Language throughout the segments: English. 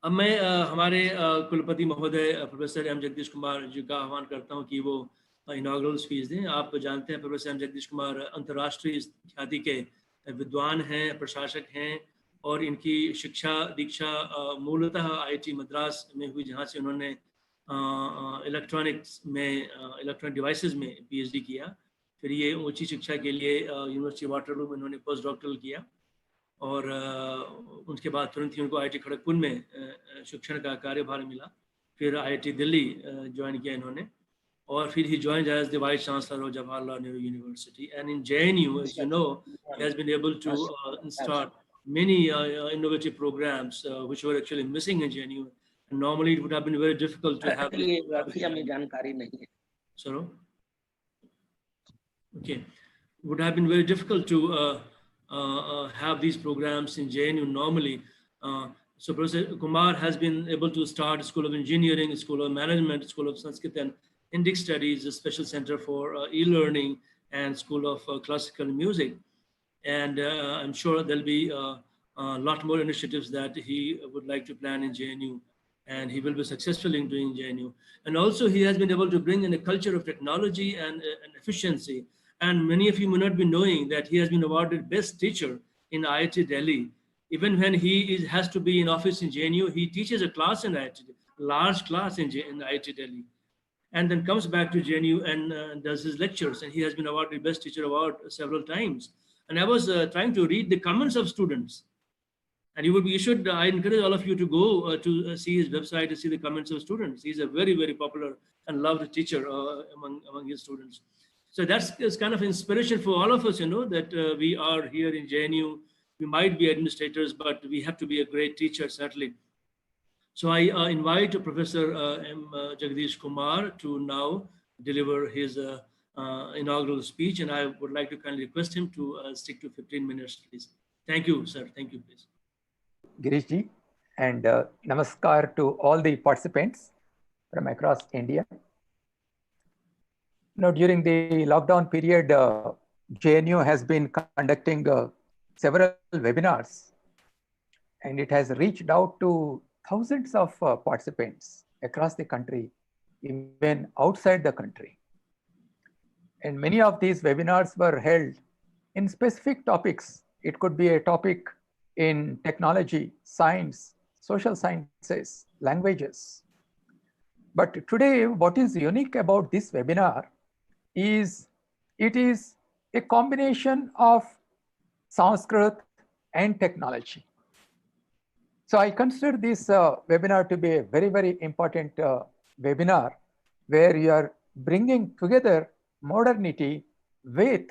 अब मैं हमारे कुलपति महोदय प्रोफेसर एम जगदीश कुमार जी का आह्वान करता हूं कि वो इनॉग्रल स्पीच दें। आप जानते हैं प्रोफेसर एम जगदीश कुमार अंतर्राष्ट्रीय ख्याति के विद्वान हैं, प्रशासक हैं, और इनकी शिक्षा दीक्षा मूलतः आईआईटी मद्रास में हुई, जहां से उन्होंने इलेक्ट्रॉनिक्स में इलेक्ट्रॉनिक डिवाइसेस में पीएचडी किया। फिर ये ऊंची शिक्षा के लिए यूनिवर्सिटी वाटरलू में उन्होंने पोस्ट डॉक्टरल किया, और उसके बाद तुरंत ही उनको आईआईटी खड़गपुर में शिक्षण का कार्यभार मिला। फिर आईआईटी दिल्ली ज्वाइन किया इन्होंने, और फिर ही joined as the Vice Chancellor of Jawaharlal Nehru University. And in JNU, as you know, he has been able to start many innovative programs which were actually missing in JNU. And normally, it would have been very difficult to have. ये वाकई हमें जानकारी नहीं है। Sorry. Okay, would have been very difficult to have these programs in JNU normally. So Professor Kumar has been able to start a School of Engineering, a School of Management, School of Sanskrit and Indic Studies, a special center for e-learning, and School of Classical Music. And I'm sure there'll be a lot more initiatives that he would like to plan in JNU, and he will be successful in doing JNU. And also he has been able to bring in a culture of technology and efficiency. And many of you may not be knowing that he has been awarded best teacher in IIT Delhi. Even when he has to be in office in JNU, he teaches a class in IIT, large class in IIT Delhi, and then comes back to JNU and does his lectures. And he has been awarded Best Teacher Award several times. And I was trying to read the comments of students. And I encourage all of you to go to see his website to see the comments of students. He's a very, very popular and loved teacher among his students. So that's kind of inspiration for all of us, that we are here in JNU. We might be administrators, but we have to be a great teacher, certainly. So I invite Professor M. Jagdish Kumar to now deliver his inaugural speech, and I would like to kindly request him to stick to 15 minutes, please. Thank you, sir. Thank you, please. Girish ji, and namaskar to all the participants from across India. Now, during the lockdown period, JNU has been conducting several webinars, and it has reached out to thousands of participants across the country, even outside the country. And many of these webinars were held in specific topics. It could be a topic in technology, science, social sciences, languages. But today, what is unique about this webinar is it is a combination of Sanskrit and technology. So I consider this webinar to be a very, very important webinar where you are bringing together modernity with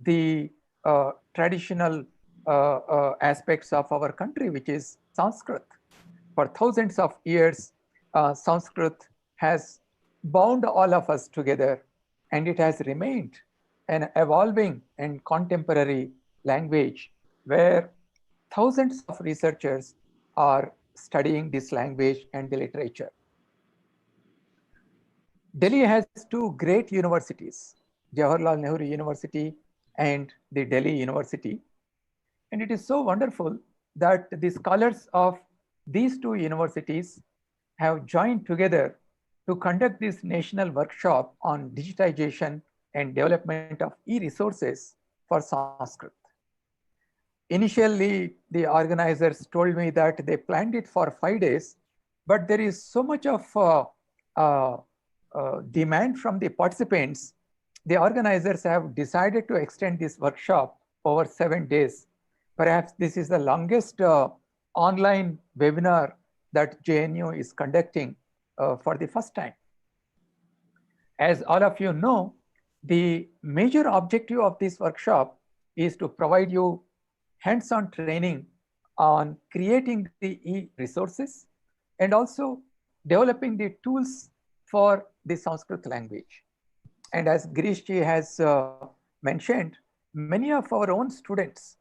the traditional aspects of our country, which is Sanskrit. For thousands of years, Sanskrit has bound all of us together, and it has remained an evolving and contemporary language where thousands of researchers are studying this language and the literature. Delhi has two great universities, Jawaharlal Nehru University and the Delhi University. And it is so wonderful that the scholars of these two universities have joined together to conduct this national workshop on digitization and development of e-resources for Sanskrit. Initially, the organizers told me that they planned it for 5 days, but there is so much of demand from the participants. The organizers have decided to extend this workshop over 7 days. Perhaps this is the longest online webinar that JNU is conducting for the first time. As all of you know, the major objective of this workshop is to provide you hands-on training on creating the e-resources and also developing the tools for the Sanskrit language. And as Girish ji has mentioned, many of our own students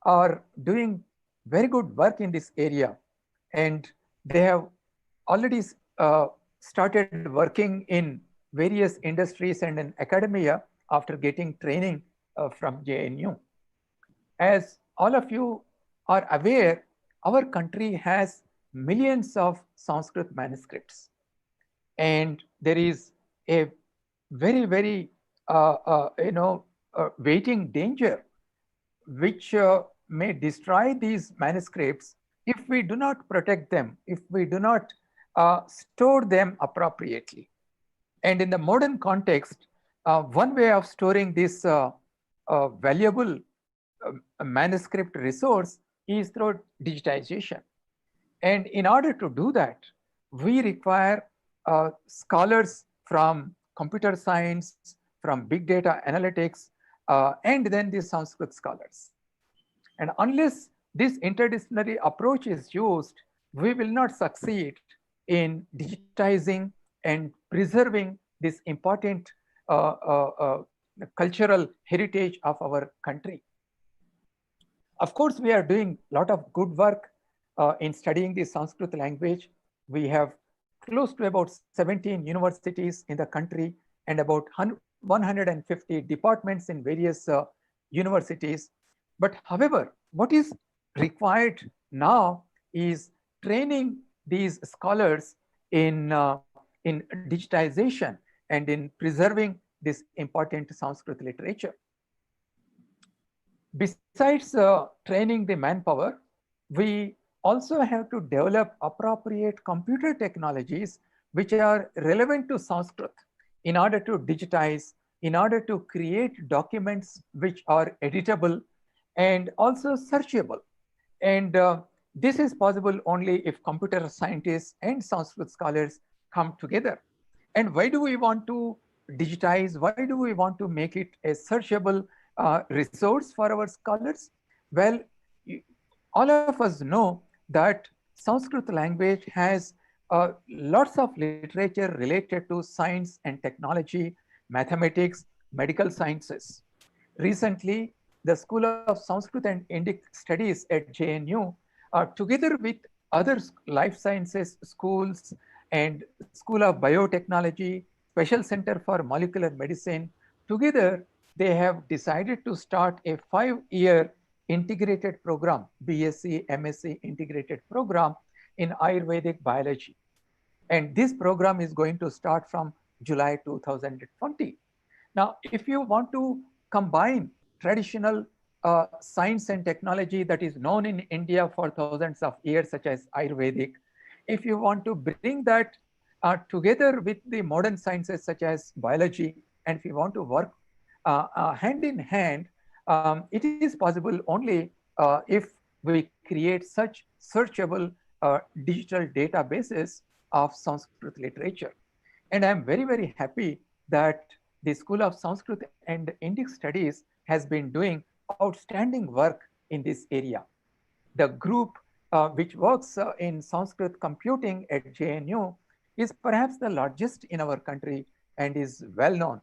are doing very good work in this area, and they have already started working in various industries and in academia after getting training from JNU. As all of you are aware, our country has millions of Sanskrit manuscripts. And there is a very, very, waiting danger which may destroy these manuscripts if we do not protect them, if we do not store them appropriately. And in the modern context, one way of storing this valuable manuscript resource is through digitization. And in order to do that, we require scholars from computer science, from big data analytics, and then the Sanskrit scholars. And unless this interdisciplinary approach is used, we will not succeed in digitizing and preserving this important cultural heritage of our country. Of course, we are doing a lot of good work in studying the Sanskrit language. We have close to about 17 universities in the country and about 150 departments in various universities. But however, what is required now is training these scholars in digitization and in preserving this important Sanskrit literature. Besides training the manpower, we also have to develop appropriate computer technologies which are relevant to Sanskrit in order to digitize, in order to create documents which are editable and also searchable. And this is possible only if computer scientists and Sanskrit scholars come together. And why do we want to digitize? Why do we want to make it a searchable resource for our scholars? Well, all of us know that Sanskrit language has lots of literature related to science and technology, mathematics, medical sciences. Recently, the School of Sanskrit and Indic Studies at JNU, together with other life sciences schools and School of Biotechnology, Special Center for Molecular Medicine, together they have decided to start a 5-year integrated program, BSc, MSc integrated program in Ayurvedic biology. And this program is going to start from July 2020. Now, if you want to combine traditional science and technology that is known in India for thousands of years, such as Ayurvedic, if you want to bring that together with the modern sciences such as biology, and if you want to work hand in hand, it is possible only if we create such searchable digital databases of Sanskrit literature. And I'm very, very happy that the School of Sanskrit and Indic Studies has been doing outstanding work in this area. The group which works in Sanskrit computing at JNU is perhaps the largest in our country and is well known.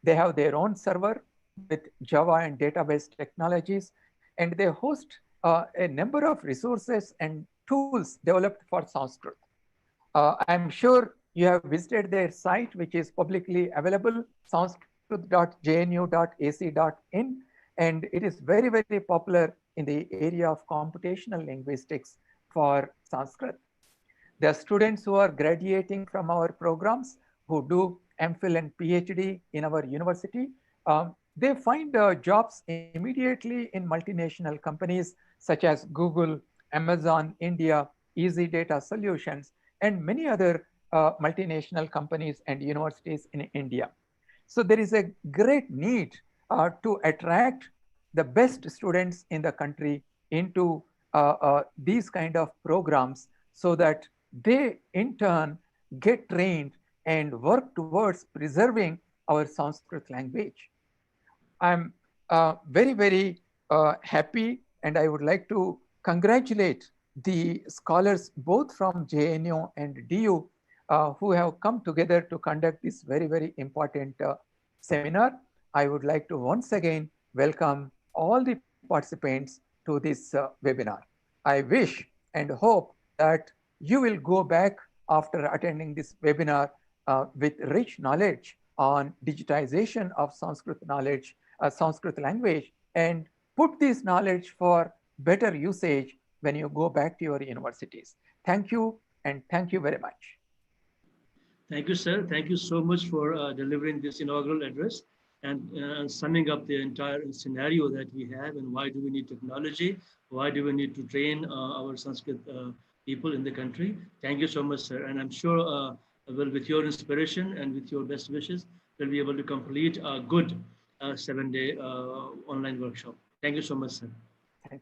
They have their own server with Java and database technologies, and they host a number of resources and tools developed for Sanskrit. I'm sure you have visited their site, which is publicly available, sanskrit.jnu.ac.in, and it is very, very popular in the area of computational linguistics for Sanskrit. There are students who are graduating from our programs who do MPhil and PhD in our university. They find jobs immediately in multinational companies such as Google, Amazon, India, Easy Data Solutions, and many other multinational companies and universities in India. So there is a great need to attract the best students in the country into these kind of programs so that they in turn get trained and work towards preserving our Sanskrit language. I'm very, very happy, and I would like to congratulate the scholars both from JNU and DU who have come together to conduct this very, very important seminar. I would like to once again welcome all the participants to this webinar. I wish and hope that you will go back after attending this webinar with rich knowledge on digitization of Sanskrit knowledge, Sanskrit language, and put this knowledge for better usage when you go back to your universities. Thank you, and thank you very much. Thank you, sir. Thank you so much for delivering this inaugural address and summing up the entire scenario that we have and why do we need technology? Why do we need to train our Sanskrit people in the country? Thank you so much, sir. And I'm sure, well, with your inspiration and with your best wishes, we'll be able to complete a good 7-day online workshop. Thank you so much, sir. Thank you.